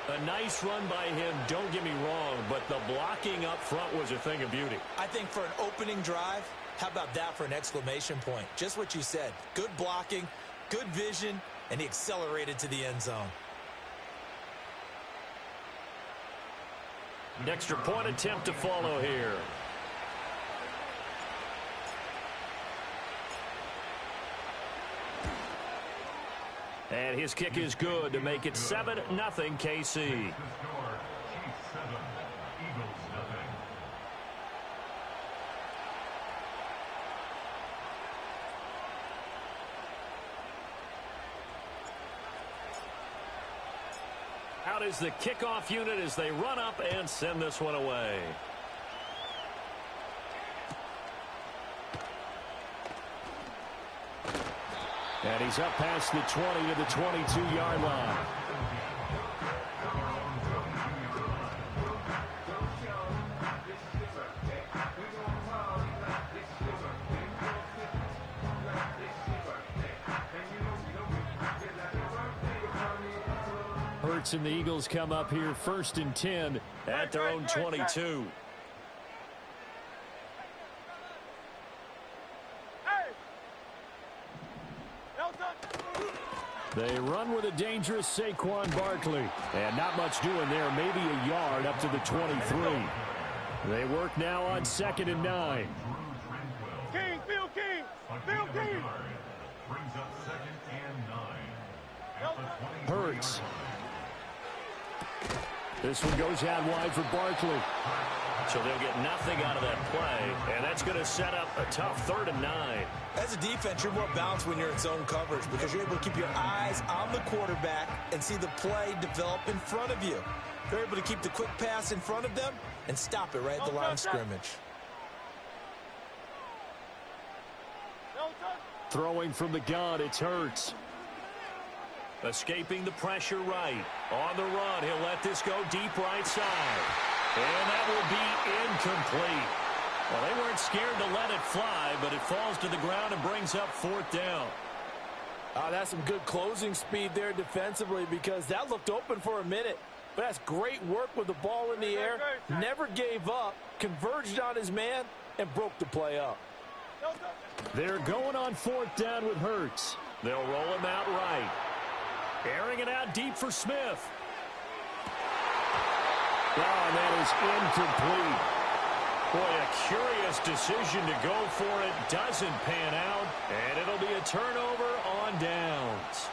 A nice run by him, don't get me wrong, but the blocking up front was a thing of beauty. I think for an opening drive, how about that for an exclamation point? Just what you said. Good blocking, good vision, and he accelerated to the end zone. An extra point attempt to follow here. And his kick is good to make it 7-0 KC. Out is the kickoff unit as they run up and send this one away. And he's up past the 20 to the 22-yard line. Hurts and the Eagles come up here 1st and 10 at their own 22. They run with a dangerous Saquon Barkley. And not much doing there. Maybe a yard up to the 23. They work now on 2nd and 9. King, Phil King, Phil King. Brings up 2nd and 9. Hurts. This one goes out wide for Barkley. So they'll get nothing out of that play, and that's going to set up a tough 3rd and 9. As a defense, you're more balanced when you're in zone coverage because you're able to keep your eyes on the quarterback and see the play develop in front of you. You're able to keep the quick pass in front of them and stop it right at the line of scrimmage. Throwing from the gun, it's Hurts. Escaping the pressure right. On the run, he'll let this go deep right side. And that will be incomplete. Well, they weren't scared to let it fly, but it falls to the ground and brings up 4th down. That's some good closing speed there defensively because that looked open for a minute. But that's great work with the ball in the air. Never gave up, converged on his man, and broke the play up. They're going on 4th down with Hurts. They'll roll him out right. Airing it out deep for Smith. Oh, that is incomplete. Boy, a curious decision to go for it. Doesn't pan out, and it'll be a turnover on downs.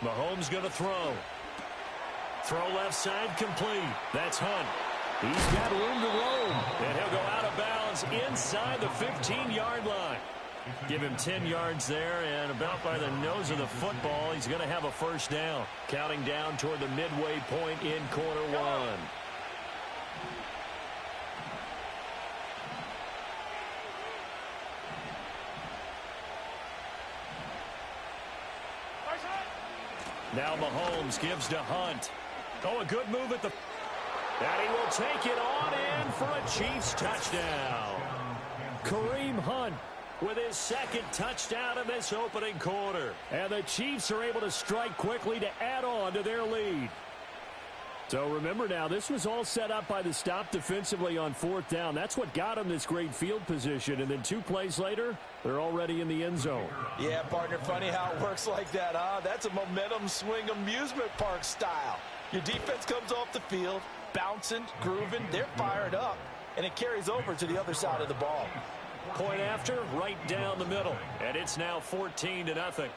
Mahomes going to throw. Throw left side complete. That's Hunt. He's got room to roam, and he'll go out of bounds inside the 15-yard line. Give him 10 yards there, and about by the nose of the football, he's going to have a 1st down. Counting down toward the midway point in quarter 1. Now Mahomes gives to Hunt. Oh, a good move at the... And he will take it on in for a Chiefs touchdown. Kareem Hunt with his 2nd touchdown in this opening quarter. And the Chiefs are able to strike quickly to add on to their lead. So remember now, this was all set up by the stop defensively on 4th down. That's what got them this great field position. And then 2 plays later, they're already in the end zone. Yeah, partner, funny how it works like that, huh? That's a momentum swing amusement park style. Your defense comes off the field, bouncing, grooving, they're fired up, and it carries over to the other side of the ball. Point after, right down the middle. And it's now 14-0.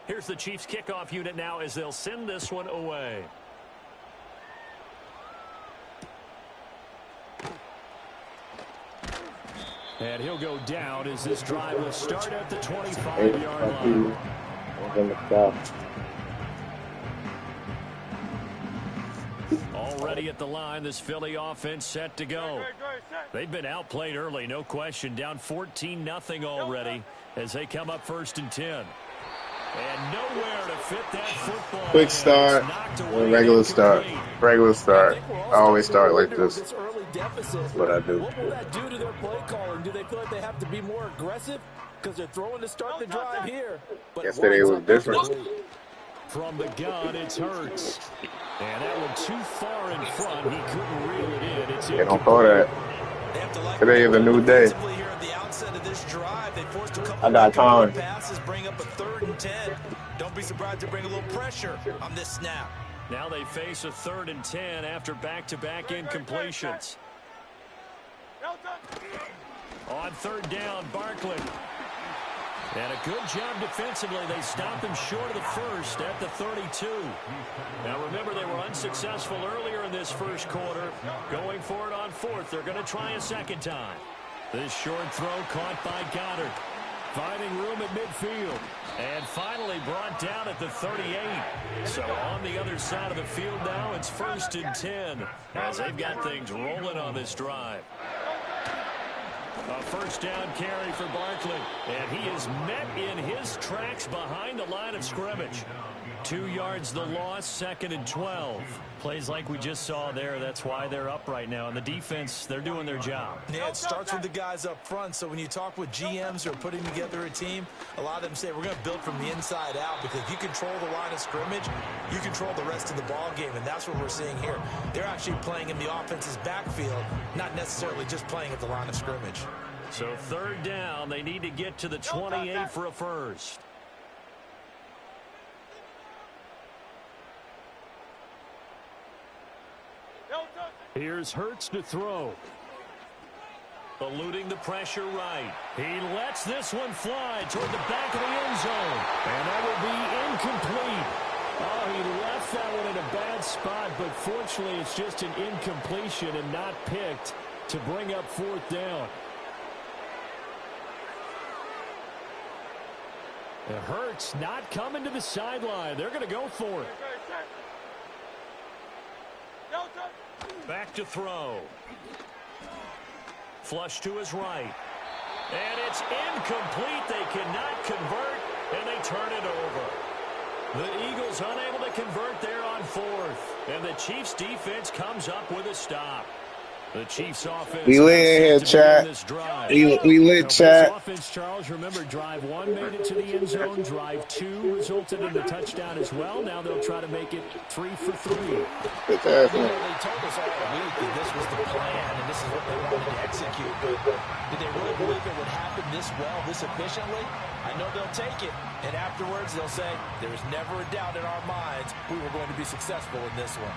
Here's the Chiefs kickoff unit now as they'll send this one away. And he'll go down as this drive will start at the 25-yard line. Already at the line, this Philly offense set to go. They've been outplayed early, no question. Down 14-0 already as they come up 1st and 10. And nowhere to fit that football. Quick start or regular start? Regular start. I always start like this. That's what I do. What will that do to their play calling? Do they feel like they have to be more aggressive because they're throwing to start the drive here? But yesterday was different. From the gun, it's Hurts. And that one too far in front. He couldn't reel it in. It's they don't call that. Today is a new day. I got time. Passes bring up a 3rd and 10. Don't be surprised to bring a little pressure on this snap. Now they face a 3rd and 10 after back-to-back incompletions. On 3rd down, Barkley. And a good job defensively. They stop him short of the first at the 32. Now remember, they were unsuccessful earlier in this first quarter. Going for it on 4th. They're going to try a second time. This short throw caught by Goddard. Finding room at midfield. And finally brought down at the 38. So on the other side of the field now, it's 1st and 10 as they've got things rolling on this drive. A 1st down carry for Barkley. And he is met in his tracks behind the line of scrimmage. 2 yards the loss, 2nd and 12. Plays like we just saw there. That's why they're up right now. And the defense, they're doing their job. Yeah, it starts with the guys up front. So when you talk with GMs who are putting together a team, a lot of them say we're going to build from the inside out, because if you control the line of scrimmage, you control the rest of the ball game. And that's what we're seeing here. They're actually playing in the offense's backfield, not necessarily just playing at the line of scrimmage. So 3rd down, they need to get to the 28 for a first. Here's Hurts to throw. Eluding the pressure right. He lets this one fly toward the back of the end zone. And that will be incomplete. Oh, he left that one in a bad spot, but fortunately it's just an incompletion and not picked to bring up 4th down. It hurts not coming to the sideline. They're going to go for it. Back to throw. Flush to his right. And it's incomplete. They cannot convert, and they turn it over. The Eagles unable to convert there on 4th. And the Chiefs defense comes up with a stop. The Chiefs offense. We lit in here, chat. We lit, chat. Offense, Charles, remember, drive 1 made it to the end zone. Drive 2 resulted in the touchdown as well. Now they'll try to make it 3 for 3. They told us all week that this was the plan and this is what they wanted to execute. But did they really believe it would happen this well, this efficiently? I know they'll take it, and afterwards they'll say, there was never a doubt in our minds we were going to be successful in this one.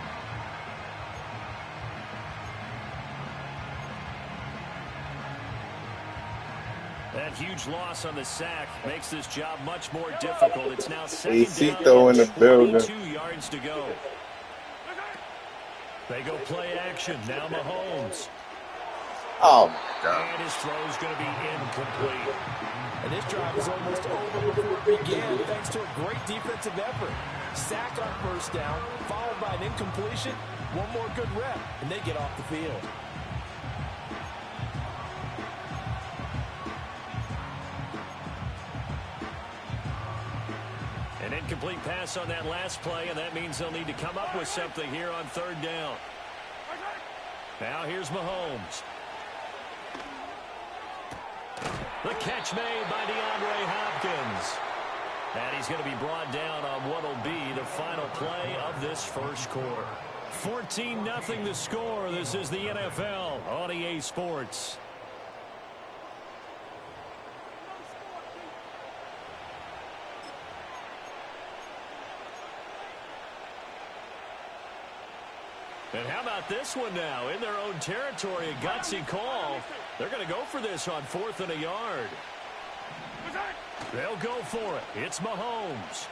That huge loss on the sack makes this job much more difficult. It's now 2nd down and in the building. 22 yards to go. They go play action. Now Mahomes. Oh, my God. And his throw is going to be incomplete. And this drive is almost over before it began thanks to a great defensive effort. Sack on 1st down, followed by an incompletion. One more good rep, and they get off the field. An incomplete pass on that last play, and that means they'll need to come up with something here on 3rd down. Now here's Mahomes. The catch made by DeAndre Hopkins. And he's going to be brought down on what will be the final play of this first quarter. 14-0 the score. This is the NFL on EA Sports. And how about this one now? In their own territory, a gutsy call. They're going to go for this on 4th and a yard. They'll go for it. It's Mahomes.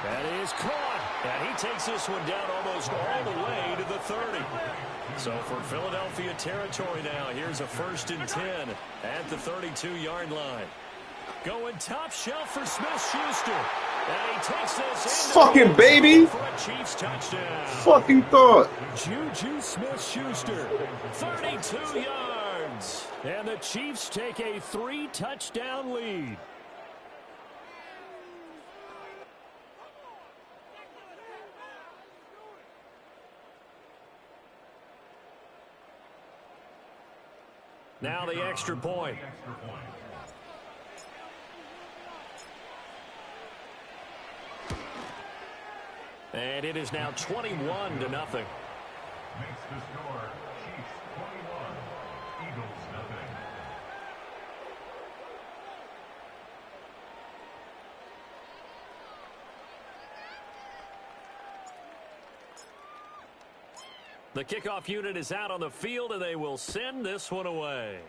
That is caught. And he takes this one down almost all the way to the 30. So for Philadelphia territory now, here's a 1st and 10 at the 32-yard line. Going top shelf for Smith-Schuster. And he takes this Fucking baby. for a Chiefs touchdown. Fucking thought. Juju Smith-Schuster, 32 yards. And the Chiefs take a 3-touchdown lead. Now the extra point. And it is now 21-0. Makes the score Chiefs 21, Eagles nothing. The kickoff unit is out on the field, and they will send this one away.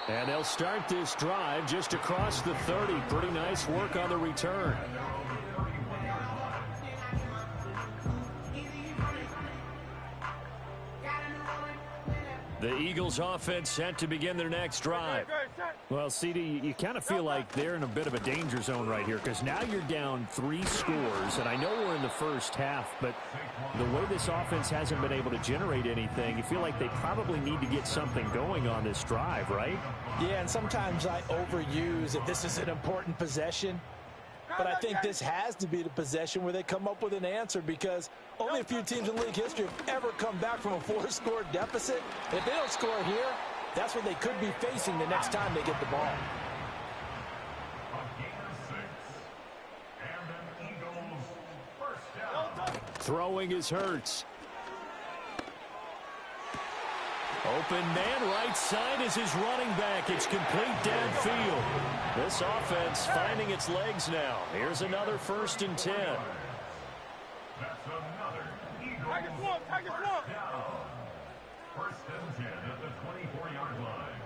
And they'll start this drive just across the 30. Pretty nice work on the return. The Eagles offense set to begin their next drive. Well, CD, you kind of feel like they're in a bit of a danger zone right here because now you're down 3 scores, and I know we're in the first half, but the way this offense hasn't been able to generate anything, you feel like they probably need to get something going on this drive, right? Yeah, and sometimes I overuse if this is an important possession. But I think this has to be the possession where they come up with an answer because only a few teams in league history have ever come back from a 4-score deficit. If they don't score here, that's what they could be facing the next time they get the ball. Throwing is Hurts. Open man right side is his running back. It's complete downfield. This offense finding its legs now. Here's another 1st and 10. That's another Eagles Take it slow. down. 1st and 10 at the 24-yard line.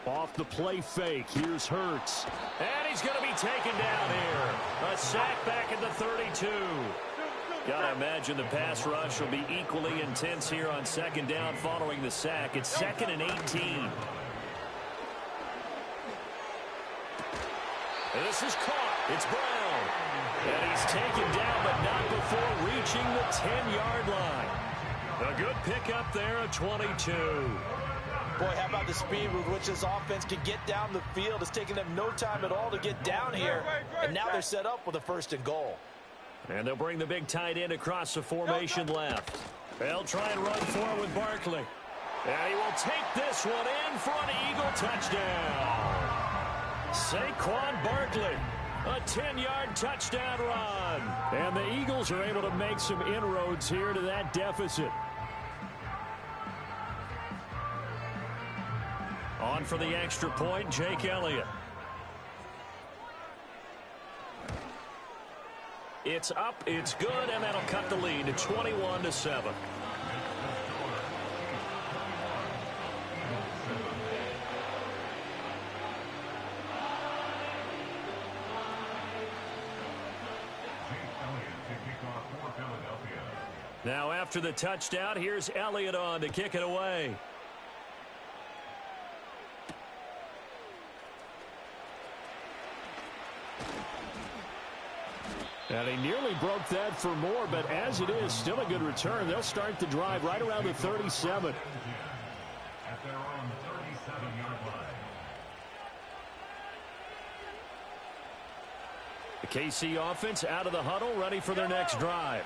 Off the play fake. Here's Hurts. And he's going to be taken down here. A sack back at the 32. Gotta imagine the pass rush will be equally intense here on 2nd down following the sack. It's 2nd and 18. This is caught. It's Brown. And he's taken down, but not before reaching the 10-yard line. A good pickup there at 22. Boy, how about the speed with which this offense can get down the field? It's taken them no time at all to get down here. And now they're set up with a 1st and goal. And they'll bring the big tight end across the formation left. They'll try and run for it with Barkley. And he will take this one in for an Eagle touchdown. Saquon Barkley, a 10-yard touchdown run. And the Eagles are able to make some inroads here to that deficit. On for the extra point, Jake Elliott. It's up, it's good, and that'll cut the lead to 21-7. Now after the touchdown, here's Elliott on to kick it away. And he nearly broke that for more, but as it is, still a good return. They'll start the drive right around the 37. At their own 37-yard line. The KC offense out of the huddle, ready for their next drive.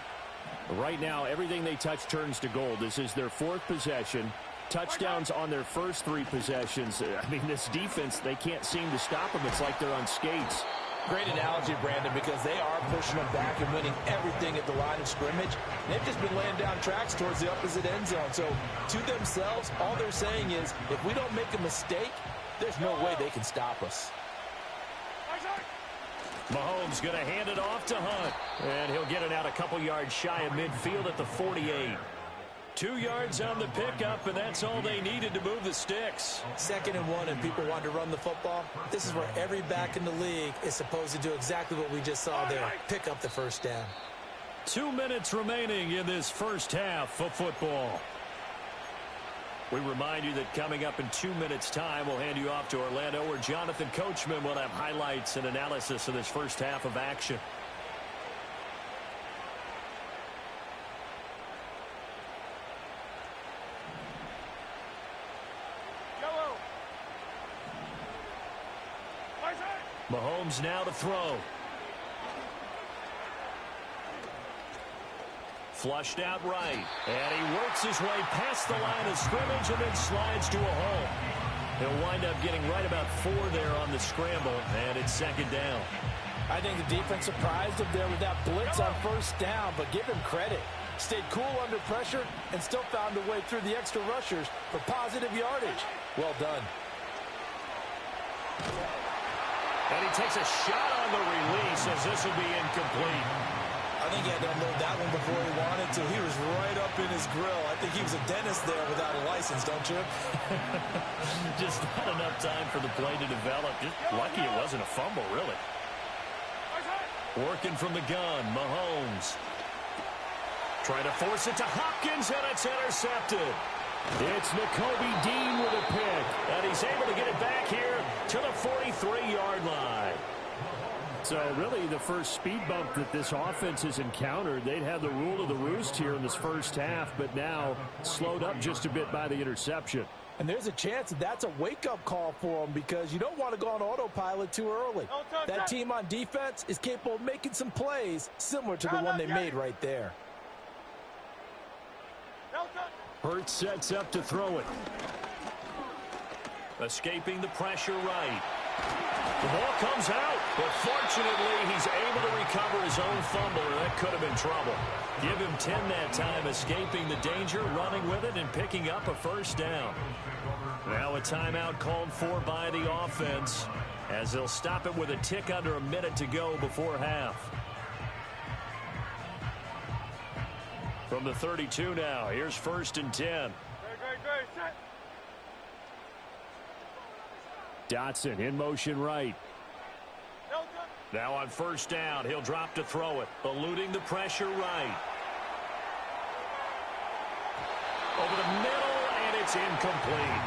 Right now, everything they touch turns to gold. This is their 4th possession. Touchdowns on their first 3 possessions. I mean, this defense, they can't seem to stop them. It's like they're on skates. Great analogy, Brandon, because they are pushing them back and winning everything at the line of scrimmage. They've just been laying down tracks towards the opposite end zone. So, to themselves, all they're saying is, if we don't make a mistake, there's no way they can stop us. Mahomes going to hand it off to Hunt. And he'll get it out a couple yards shy of midfield at the 48. 2 yards on the pickup, and that's all they needed to move the sticks. 2nd and 1, and people want to run the football. This is where every back in the league is supposed to do exactly what we just saw there. Pick up the 1st down. 2 minutes remaining in this first half of football. We remind you that coming up in 2 minutes' time, we'll hand you off to Orlando, where Jonathan Coachman will have highlights and analysis of this first half of action. Mahomes now to throw. Flushed out right. And he works his way past the line of scrimmage and then slides to a hole. He'll wind up getting right about 4 there on the scramble, and it's second down. I think the defense surprised him there with that blitz on first down, but give him credit. Stayed cool under pressure and still found a way through the extra rushers for positive yardage. Well done. And he takes a shot on the release as this will be incomplete. I think he had to unload that one before he wanted to. He was right up in his grill. I think he was a dentist there without a license, don't you? Just not enough time for the play to develop. Just lucky it wasn't a fumble, really. Working from the gun, Mahomes. Trying to force it to Hopkins, and it's intercepted. It's Nakobe Dean with a pick, and he's able to get it back here to the 43-yard line. So really the first speed bump that this offense has encountered, they'd have the rule of the roost here in this first half, but now slowed up just a bit by the interception. And there's a chance that that's a wake-up call for them, because you don't want to go on autopilot too early. That team on defense is capable of making some plays similar to the one they made right there. Hurts sets up to throw it. Escaping the pressure right. The ball comes out, but fortunately he's able to recover his own fumble, or that could have been trouble. Give him 10 that time, escaping the danger, running with it, and picking up a first down. Now a timeout called for by the offense, as they'll stop it with a tick under a minute to go before half. From the 32 now, here's 1st and 10. Dotson in motion right. Now on first down, he'll drop to throw it, eluding the pressure right. Over the middle, and it's incomplete.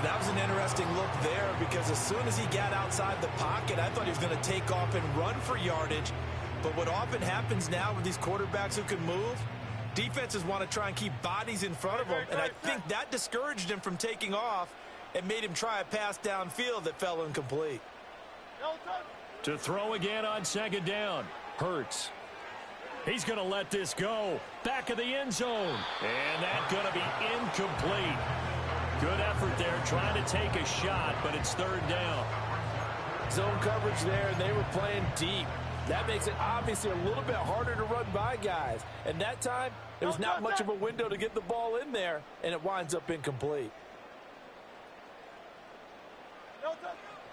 That was an interesting look there, because as soon as he got outside the pocket, I thought he was going to take off and run for yardage. But what often happens now with these quarterbacks who can move, defenses want to try and keep bodies in front of them, and I think that discouraged him from taking off and made him try a pass downfield that fell incomplete. To throw again on second down. Hurts. He's going to let this go. Back of the end zone. And that's going to be incomplete. Good effort there, trying to take a shot, but it's third down. Zone coverage there, and they were playing deep. That makes it obviously a little bit harder to run by guys. And that time, there was not much of a window to get the ball in there, and it winds up incomplete.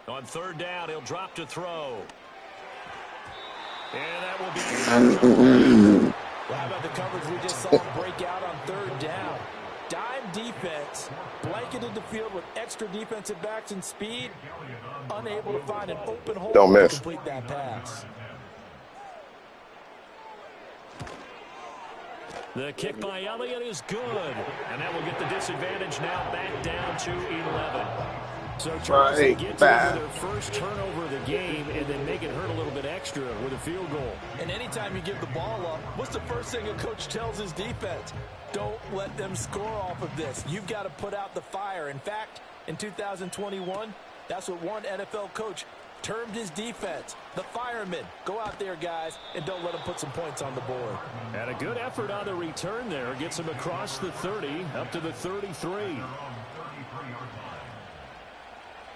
On third down, he'll drop to throw. And that will be... Well, how about the coverage we just saw break out on third down? Dime defense, blanketed the field with extra defensive backs and speed, unable to find an open hole to complete that pass. The kick by Elliott is good. And that will get the disadvantage now back down to 11. So Charles, they get to their first turnover of the game and then make it hurt a little bit extra with a field goal. And anytime you give the ball up, what's the first thing a coach tells his defense? Don't let them score off of this. You've got to put out the fire. In fact, in 2021, that's what one NFL coach termed his defense, the firemen. Go out there, guys, and don't let them put some points on the board. And a good effort on the return there. Gets him across the 30, up to the 33.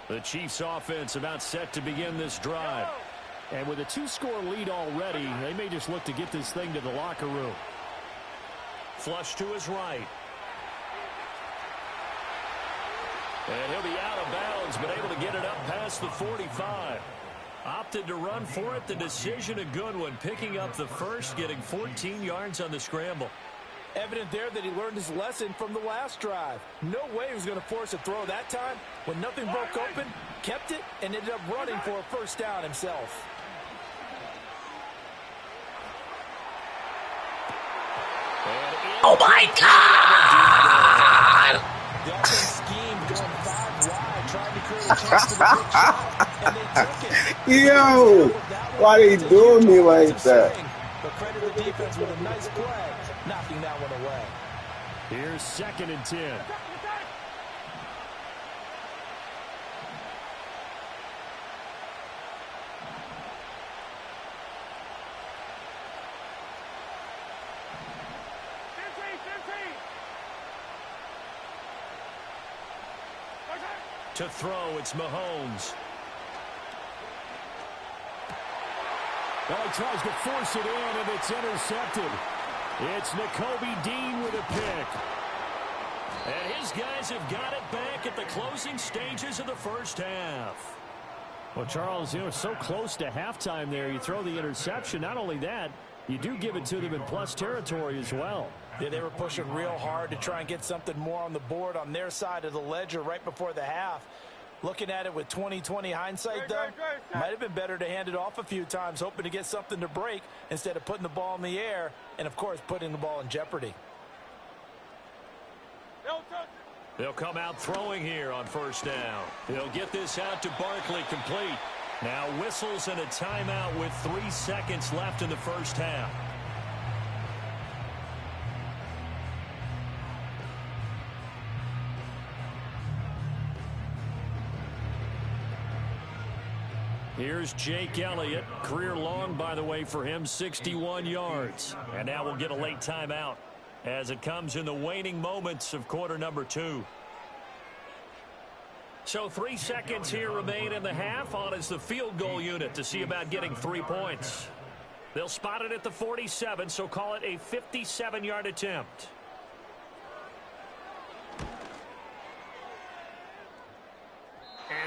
The Chiefs offense about set to begin this drive. And with a 2-score lead already, they may just look to get this thing to the locker room. Flush to his right. And he'll be out of bounds, but able to get it up past the 45. Opted to run for it. The decision a good one. Picking up the first, getting 14 yards on the scramble. Evident there that he learned his lesson from the last drive. No way he was going to force a throw that time. When nothing broke open, kept it, and ended up running for a first down himself. Oh, my God! The offense schemed going 5 wide, trying to create a chance for the big shot, and they took it. Yo, why they doing me like that? But credit the defense with a nice play, knocking that one away. Here's 2nd and 10. To throw, it's Mahomes. Well, he tries to force it in, and it's intercepted. It's Nakobe Dean with a pick. And his guys have got it back at the closing stages of the first half. Well, Charles, you know, so close to halftime there. You throw the interception. Not only that, you do give it to them in plus territory as well. Yeah, they were pushing real hard to try and get something more on the board on their side of the ledger right before the half. Looking at it with 20/20 hindsight, though, might have been better to hand it off a few times, hoping to get something to break instead of putting the ball in the air and, of course, putting the ball in jeopardy. They'll come out throwing here on first down. They'll get this out to Barkley, complete. Now whistles and a timeout with 3 seconds left in the first half. Here's Jake Elliott. Career long, by the way, for him, 61 yards. And now we'll get a late timeout as it comes in the waning moments of quarter number 2. So 3 seconds here remain in the half. On is the field goal unit to see about getting 3 points. They'll spot it at the 47, so call it a 57-yard attempt.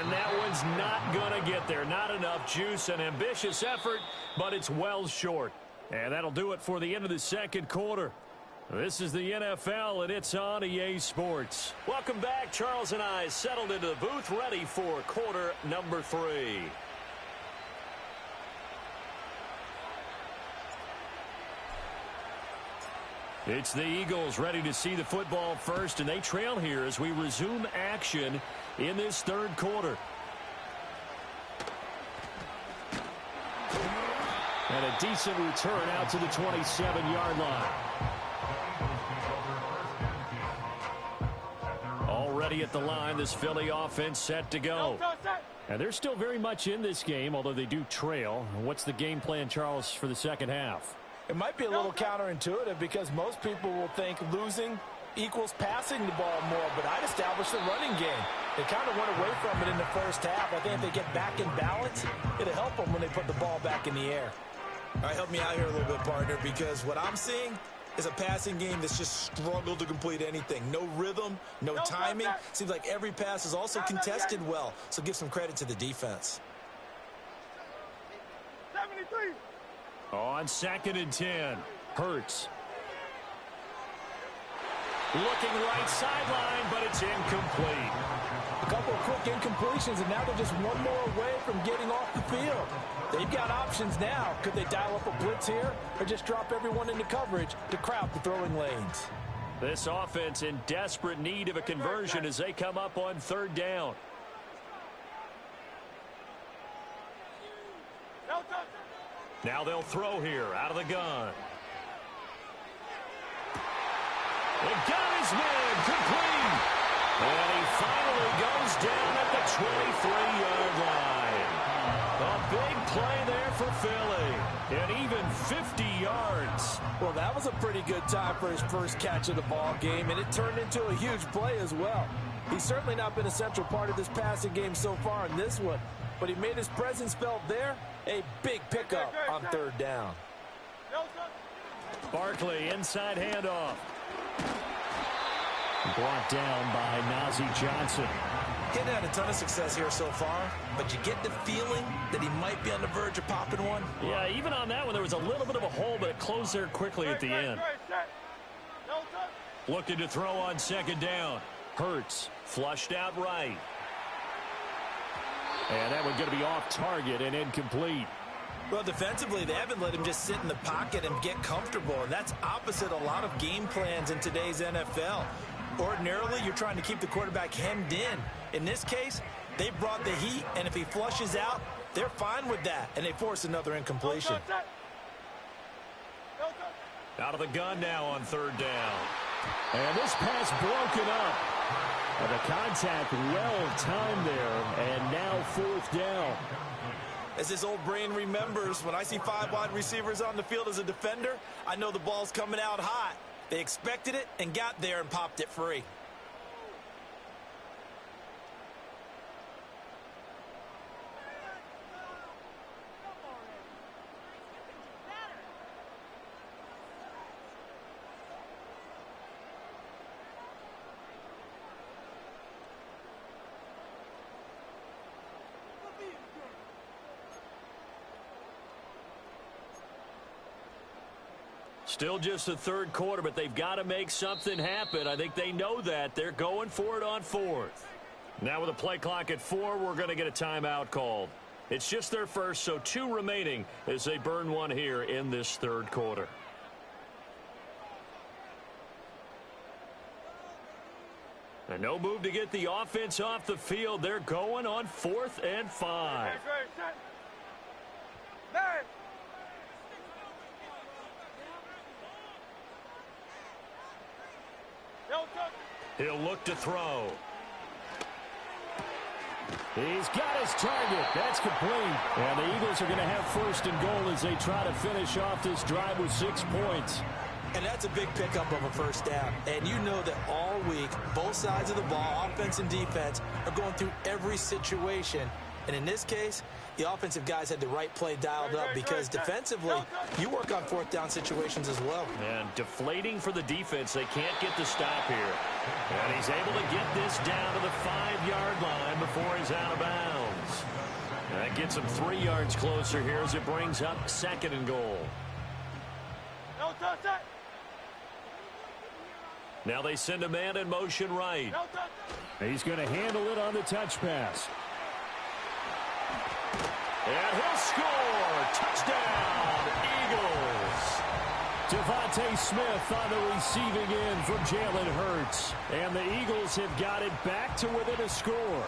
And that one's not going to get there. Not enough juice. An ambitious effort, but it's well short. And that'll do it for the end of the second quarter. This is the NFL, and it's on EA Sports. Welcome back. Charles and I settled into the booth, ready for quarter number 3. It's the Eagles ready to see the football first, and they trail here as we resume action in this third quarter. And a decent return out to the 27-yard line. Already at the line, this Philly offense set to go. And they're still very much in this game, although they do trail. What's the game plan, Charles, for the second half? It might be a little counterintuitive because most people will think losing equals passing the ball more, but I'd establish the running game. They kind of went away from it in the first half. I think if they get back in balance, it'll help them when they put the ball back in the air. All right, help me out here a little bit, partner, because what I'm seeing is a passing game that's just struggled to complete anything. No rhythm, no timing. Seems like every pass is also contested well, so give some credit to the defense. 73. On 2nd and 10, Hurts. Looking right sideline, but it's incomplete. A couple of quick incompletions, and now they're just one more away from getting off the field. They've got options now. Could they dial up a blitz here or just drop everyone into coverage to crowd the throwing lanes? This offense in desperate need of a conversion as they come up on 3rd down. Now they'll throw here out of the gun. They got his man complete. And he finally goes down at the 23-yard line. A big play there for Philly. And even 50 yards. Well, that was a pretty good time for his first catch of the ball game, and it turned into a huge play as well. He's certainly not been a central part of this passing game so far in this one, but he made his presence felt there. A big pickup on 3rd down. Barkley, inside handoff. Brought down by Najee Johnson. He hasn't had a ton of success here so far, but you get the feeling that he might be on the verge of popping one. Yeah, even on that one, there was a little bit of a hole, but it closed there quickly at the end. Looking to throw on 2nd down. Hurts, flushed out right. And that one going to be off target and incomplete. Well, defensively, they haven't let him just sit in the pocket and get comfortable, and that's opposite a lot of game plans in today's NFL. Ordinarily, you're trying to keep the quarterback hemmed in. In this case, they brought the heat, and if he flushes out, they're fine with that, and they force another incompletion. Out of the gun now on third down. And this pass broken up. And the contact well timed there, and now fourth down. As this old brain remembers, when I see 5 wide receivers on the field as a defender, I know the ball's coming out hot. They expected it and got there and popped it free. Still just the third quarter, but they've got to make something happen. I think they know that. They're going for it on fourth. Now with a play clock at 4, we're going to get a timeout called. It's just their first, so 2 remaining as they burn one here in this third quarter. And no move to get the offense off the field. They're going on 4th and 5. He'll look to throw. He's got his target. That's complete. And the Eagles are going to have first and goal as they try to finish off this drive with 6 points. And that's a big pickup of a first down. And you know that all week, both sides of the ball, offense and defense, are going through every situation. And in this case, the offensive guys had the right play dialed up because defensively, you work on 4th down situations as well. And deflating for the defense. They can't get the stop here. And he's able to get this down to the 5-yard line before he's out of bounds. That gets him 3 yards closer here as it brings up 2nd and goal. Now they send a man in motion right. He's going to handle it on the touch pass. And he'll score. Touchdown, Eagles. Devontae Smith on the receiving end from Jalen Hurts. And the Eagles have got it back to within a score.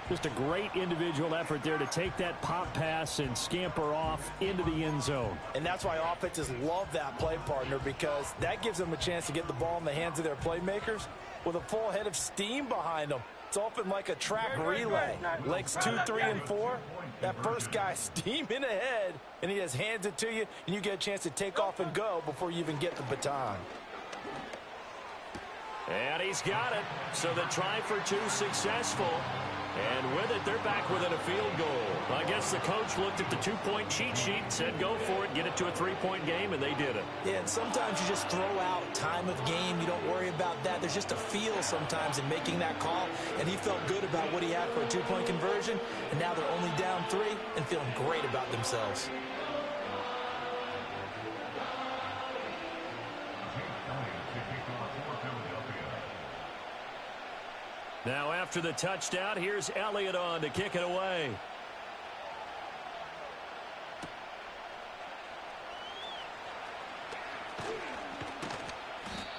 Just a great individual effort there to take that pop pass and scamper off into the end zone. And that's why offenses love that play, partner, because that gives them a chance to get the ball in the hands of their playmakers with a full head of steam behind them. It's often like a track relay. Legs 2, 3, and 4. That first guy steaming ahead, and he just hands it to you, and you get a chance to take off and go before you even get the baton. And he's got it. So the try for 2 successful. And with it, they're back within a field goal. I guess the coach looked at the 2-point cheat sheet and said, go for it, get it to a 3-point game, and they did it. Yeah, and sometimes you just throw out time of game. You don't worry about that. There's just a feel sometimes in making that call, and he felt good about what he had for a 2-point conversion, and now they're only down 3 and feeling great about themselves. Now after the touchdown, here's Elliott on to kick it away.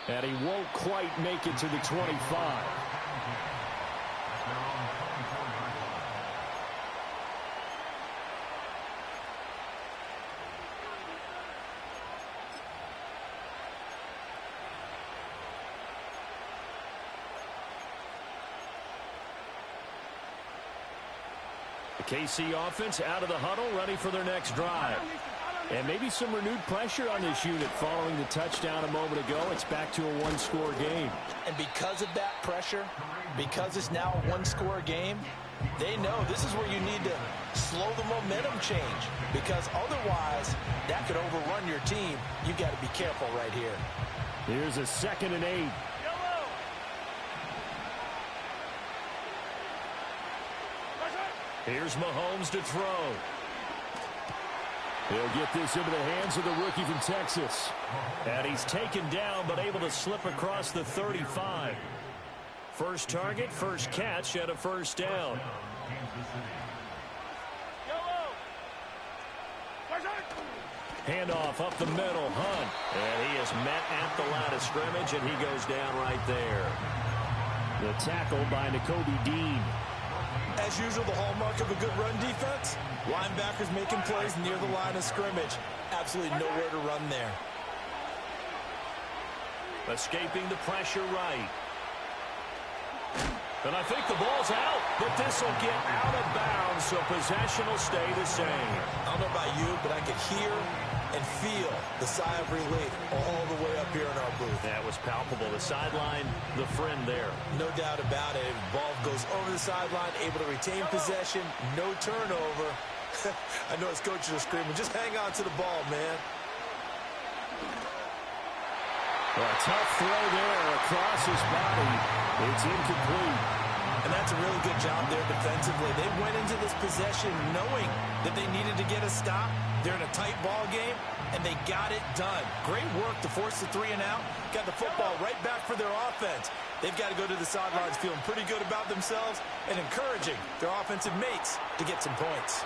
And he won't quite make it to the 25. The KC offense out of the huddle, ready for their next drive. And maybe some renewed pressure on this unit following the touchdown a moment ago. It's back to a 1-score game. And because of that pressure, because it's now a 1-score game, they know this is where you need to slow the momentum change, because otherwise that could overrun your team. You got to be careful right here. Here's a 2nd and 8. Here's Mahomes to throw. He'll get this into the hands of the rookie from Texas. And he's taken down, but able to slip across the 35. First target, first catch, and a first down. Handoff up the middle, Hunt. And he is met at the line of scrimmage, and he goes down right there. The tackle by Nakobe Dean. As usual, the hallmark of a good run defense, linebackers making plays near the line of scrimmage. Absolutely nowhere to run there. Escaping the pressure right. And I think the ball's out, but this will get out of bounds, so possession will stay the same. I don't know about you, but I could hear and feel the sigh of relief all the way up here in our booth. That was palpable. The sideline, the friend there. No doubt about it. Ball goes over the sideline, able to retain possession, no turnover. I know his coaches are screaming, just hang on to the ball, man. Well, a tough throw there across his body. It's incomplete. And that's a really good job there defensively. They went into this possession knowing that they needed to get a stop. They're in a tight ball game, and they got it done. Great work to force the 3 and out. Got the football right back for their offense. They've got to go to the sidelines feeling pretty good about themselves and encouraging their offensive mates to get some points.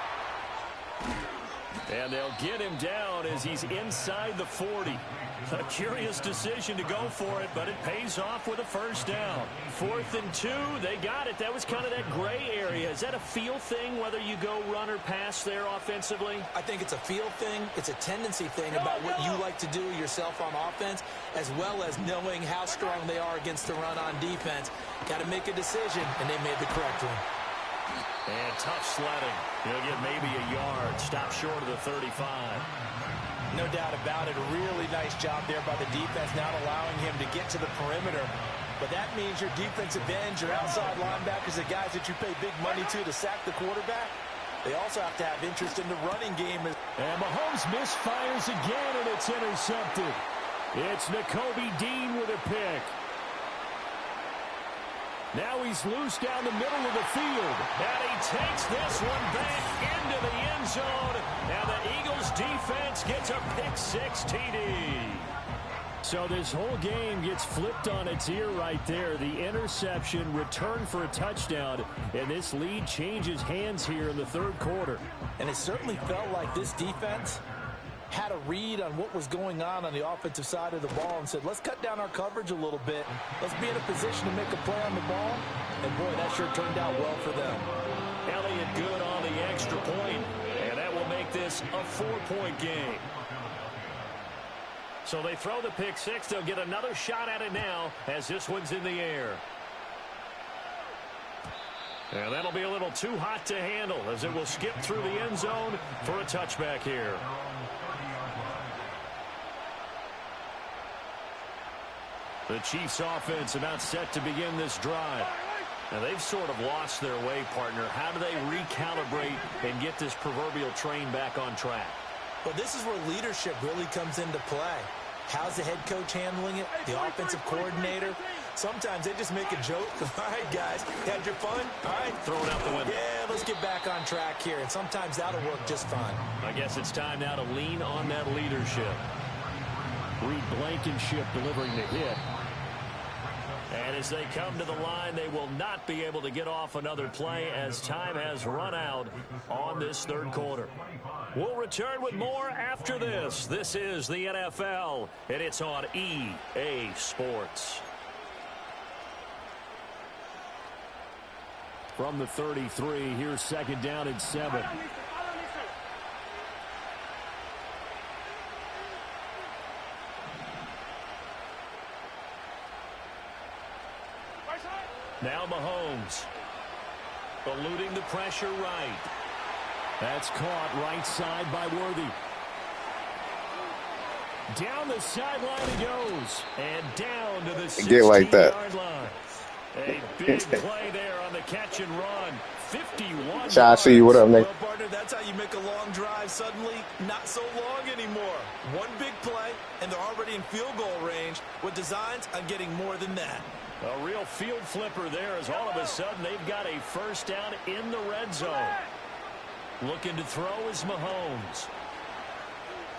And they'll get him down as he's inside the 40. A curious decision to go for it, but it pays off with a first down. 4th and 2, they got it. That was kind of that gray area. Is that a feel thing, whether you go run or pass there offensively? I think it's a feel thing. It's a tendency thing about what you like to do yourself on offense, as well as knowing how strong they are against the run on defense. Got to make a decision, and they made the correct one. And tough sledding. He'll get maybe a yard. Stop short of the 35. No doubt about it. A really nice job there by the defense, not allowing him to get to the perimeter. But that means your defensive ends, your outside linebackers, the guys that you pay big money to sack the quarterback, they also have to have interest in the running game. And Mahomes misfires again, and it's intercepted. It's Nakobe Dean with a pick. Now he's loose down the middle of the field. And he takes this one back into the end zone. And the Eagles defense gets a pick-6 TD. So this whole game gets flipped on its ear right there. The interception, return for a touchdown, and this lead changes hands here in the 3rd quarter. And it certainly felt like this defense had a read on what was going on the offensive side of the ball and said, let's cut down our coverage a little bit. Let's be in a position to make a play on the ball. And, boy, that sure turned out well for them. Elliott good on the extra point, and that will make this a 4-point game. So they throw the pick-6. They'll get another shot at it now as this one's in the air. And that'll be a little too hot to handle as it will skip through the end zone for a touchback here. The Chiefs offense about set to begin this drive. Now they've sort of lost their way, partner. How do they recalibrate and get this proverbial train back on track? Well, this is where leadership really comes into play. How's the head coach handling it? The offensive coordinator? Sometimes they just make a joke. All right, guys, had your fun? All right. Throw it out the window. Yeah, let's get back on track here. And sometimes that'll work just fine. I guess it's time now to lean on that leadership. Reed Blankenship delivering the hit. And as they come to the line, they will not be able to get off another play as time has run out on this 3rd quarter. We'll return with more after this. This is the NFL, and it's on EA Sports. From the 33, here's 2nd down and 7. Now Mahomes, eluding the pressure right. That's caught right side by Worthy. Down the sideline he goes. And down to the 16-yard line. A big play there on the catch and run. 51 Chassis, what up, Nick? Well, partner, that's how you make a long drive suddenly not so long anymore. One big play, and they're already in field goal range with designs on getting more than that. A real field flipper there as all of a sudden they've got a first down in the red zone. Looking to throw is Mahomes.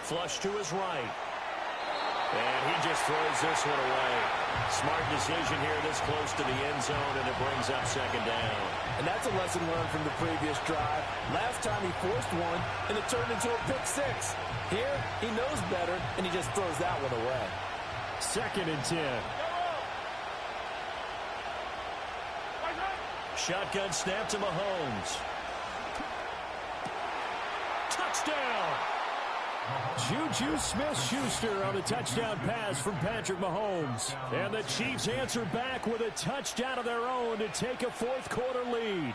Flush to his right. And he just throws this one away. Smart decision here this close to the end zone, and it brings up second down. And that's a lesson learned from the previous drive. Last time he forced one, and it turned into a pick six. Here, he knows better, and he just throws that one away. 2nd and 10. Shotgun snap to Mahomes. Touchdown! Juju Smith-Schuster on a touchdown pass from Patrick Mahomes. And the Chiefs answer back with a touchdown of their own to take a fourth-quarter lead.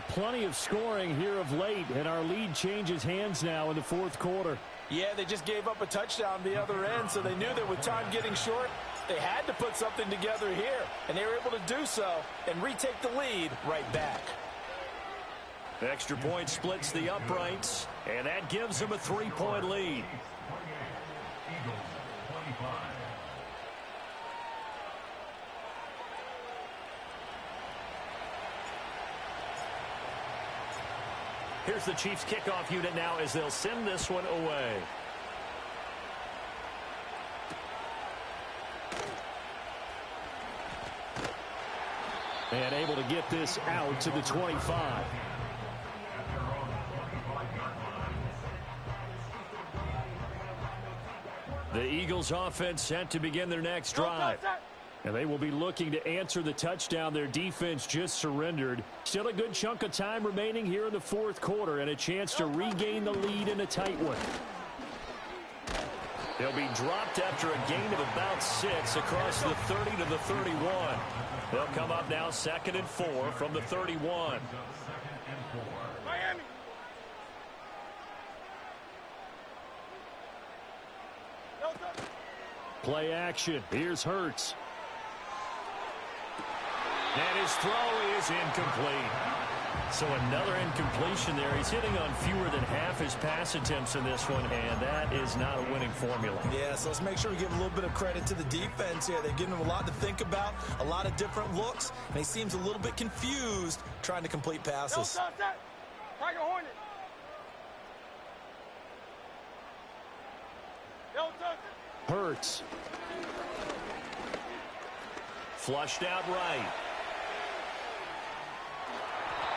Plenty of scoring here of late, and our lead changes hands now in the fourth quarter. Yeah, they just gave up a touchdown the other end, so they knew that with time getting short, they had to put something together here, and they were able to do so and retake the lead right back. Extra point splits the uprights, and that gives them a 3-point lead. Here's the Chiefs kickoff unit now as they'll send this one away. And able to get this out to the 25. The Eagles offense set to begin their next drive. And they will be looking to answer the touchdown their defense just surrendered. Still a good chunk of time remaining here in the fourth quarter and a chance to regain the lead in a tight one. They'll be dropped after a gain of about 6 across the 30 to the 31. They'll come up now 2nd and 4 from the 31. Miami. Play action. Here's Hurts. And his throw is incomplete. So another incompletion there. He's hitting on fewer than half his pass attempts in this one, and that is not a winning formula. Yeah, so let's make sure we give a little bit of credit to the defense here. They're giving him a lot to think about, a lot of different looks, and he seems a little bit confused trying to complete passes. Tiger Hornet. Hurts. Flushed out right.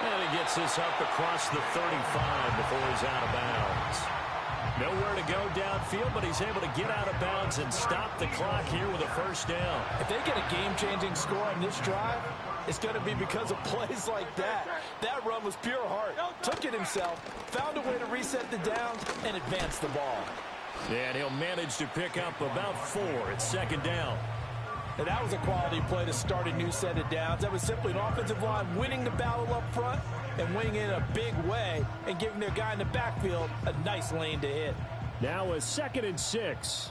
And he gets this up across the 35 before he's out of bounds. Nowhere to go downfield, but he's able to get out of bounds and stop the clock here with a first down. If they get a game-changing score on this drive, it's going to be because of plays like that. That run was pure heart. Took it himself, found a way to reset the downs, and advance the ball. And he'll manage to pick up about 4 at 2nd down. And that was a quality play to start a new set of downs. That was simply an offensive line winning the battle up front and winning in a big way and giving their guy in the backfield a nice lane to hit. Now a 2nd and 6.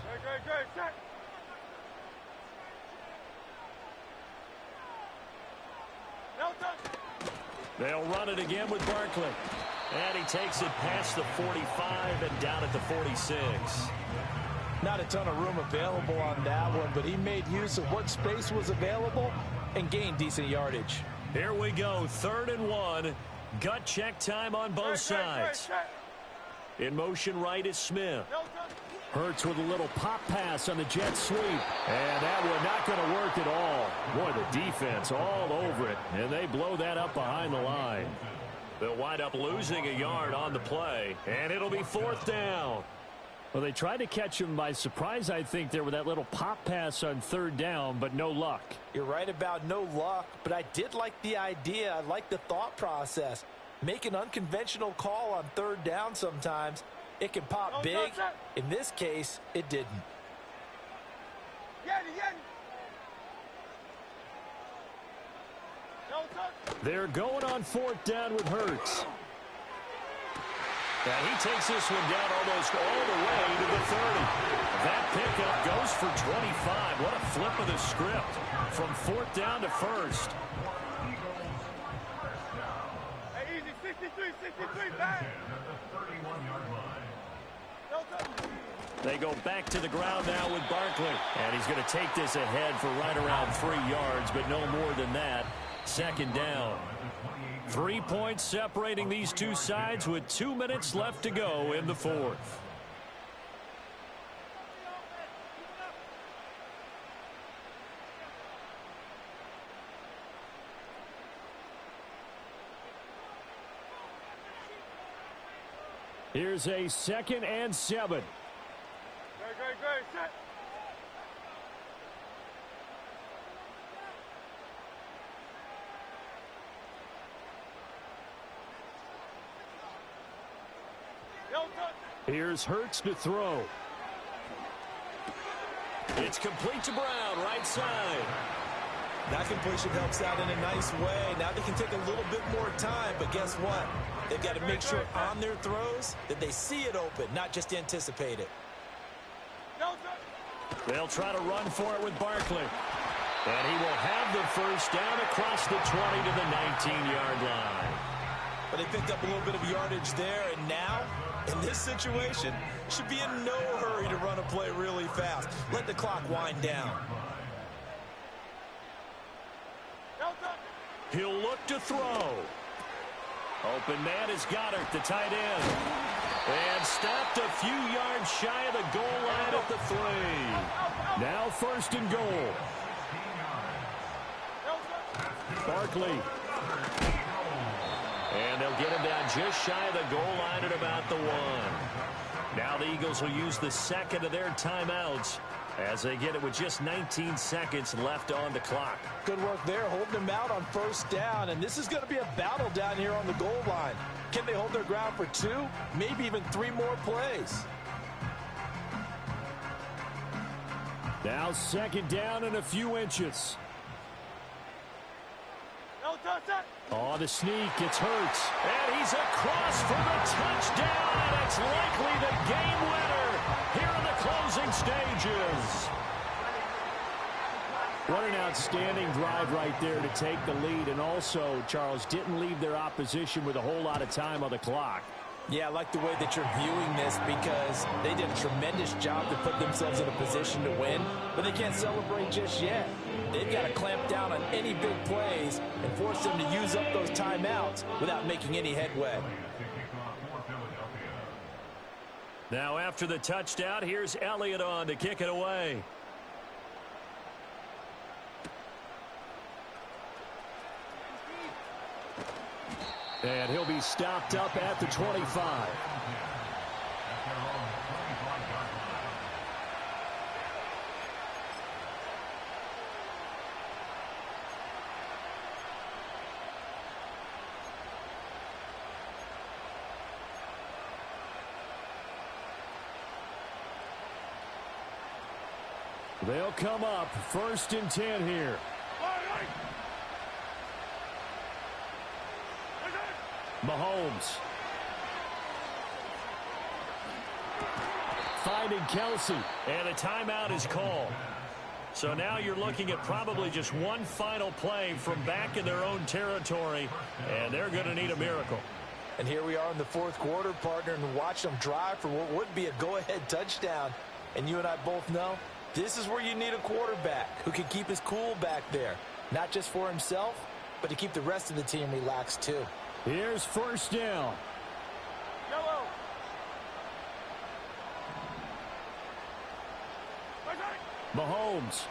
They'll run it again with Barkley. And he takes it past the 45 and down at the 46. Not a ton of room available on that one, but he made use of what space was available and gained decent yardage. Here we go, 3rd and 1. Gut check time on both sides. In motion right is Smith. Hurts with a little pop pass on the jet sweep. And that one not going to work at all. Boy, the defense all over it. And they blow that up behind the line. They'll wind up losing a yard on the play. And it'll be 4th down. Well, they tried to catch him by surprise, I think, there with that little pop pass on 3rd down, but no luck. You're right about no luck, but I did like the idea. I like the thought process. Make an unconventional call on 3rd down sometimes. It can pop big. In this case, it didn't. They're going on 4th down with Hurts. And he takes this one down almost all the way to the 30. That pickup goes for 25. What a flip of the script from 4th down to 1st. Hey, easy, 63, back. They go back to the ground now with Barkley. And he's going to take this ahead for right around 3 yards, but no more than that. 2nd down. 3 points separating these two sides with 2 minutes left to go in the 4th. Here's a 2nd and 7. Great, set. Here's Hurts to throw. It's complete to Brown, right side. That completion helps out in a nice way. Now they can take a little bit more time, but guess what? They've got to make sure on their throws that they see it open, not just anticipate it. They'll try to run for it with Barkley. And he will have the first down across the 20 to the 19-yard line. But they picked up a little bit of yardage there, and now, in this situation, should be in no hurry to run a play really fast. Let the clock wind down. He'll look to throw. Open man is Goddard, the tight end. And stopped a few yards shy of the goal line at the 3. Now 1st and goal. Barkley. And they'll get him down just shy of the goal line at about the 1. Now the Eagles will use the 2nd of their timeouts as they get it with just 19 seconds left on the clock. Good work there, holding them out on 1st down, and this is going to be a battle down here on the goal line. Can they hold their ground for 2, maybe even 3 more plays? Now 2nd down and a few inches. On the sneak, it's Hurts. And he's across for the touchdown, and it's likely the game winner here in the closing stages. What an outstanding drive right there to take the lead. And also, Charles, didn't leave their opposition with a whole lot of time on the clock. Yeah, I like the way that you're viewing this because they did a tremendous job to put themselves in a position to win, but they can't celebrate just yet. They've got to clamp down on any big plays and force them to use up those timeouts without making any headway. Now after the touchdown, here's Elliott on to kick it away. And he'll be stopped up at the 25. They'll come up 1st and 10 here. Mahomes. Finding Kelsey. And a timeout is called. So now you're looking at probably just one final play from back in their own territory, and they're going to need a miracle. And here we are in the 4th quarter, partner, and watch them drive for what would be a go-ahead touchdown. And you and I both know this is where you need a quarterback who can keep his cool back there, not just for himself, but to keep the rest of the team relaxed too. Here's 1st down. Yellow. Mahomes.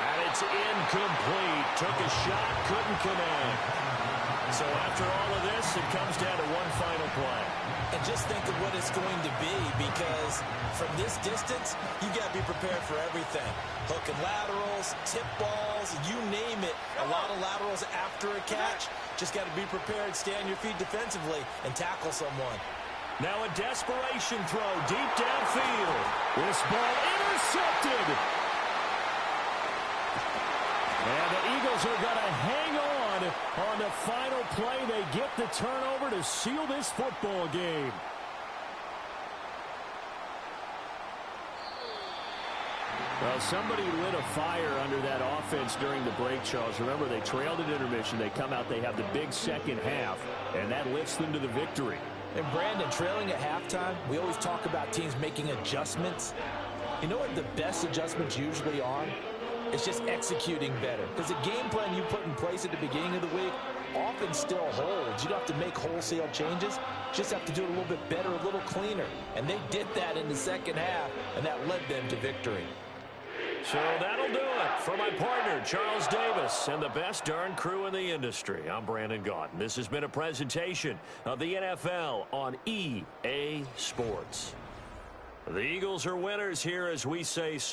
And it's incomplete. Took a shot, couldn't connect. So after all of this, it comes down to one final play. And just think of what it's going to be, because from this distance, you've got to be prepared for everything. Hook and laterals, tip balls, you name it. A lot of laterals after a catch. Just got to be prepared, stay on your feet defensively, and tackle someone. Now a desperation throw deep downfield. This ball intercepted. And the Eagles are going to hang on the final play. They get the turnover to seal this football game. Well, somebody lit a fire under that offense during the break, Charles. Remember, they trailed at intermission. They come out, they have the big second half, and that lifts them to the victory. And Brandon, trailing at halftime, we always talk about teams making adjustments. You know what the best adjustments usually are? It's just executing better. Because the game plan you put in place at the beginning of the week often still holds. You don't have to make wholesale changes. You just have to do it a little bit better, a little cleaner. And they did that in the second half, and that led them to victory. So that'll do it for my partner, Charles Davis, and the best darn crew in the industry. I'm Brandon Gaudin. This has been a presentation of the NFL on EA Sports. The Eagles are winners here as we say so.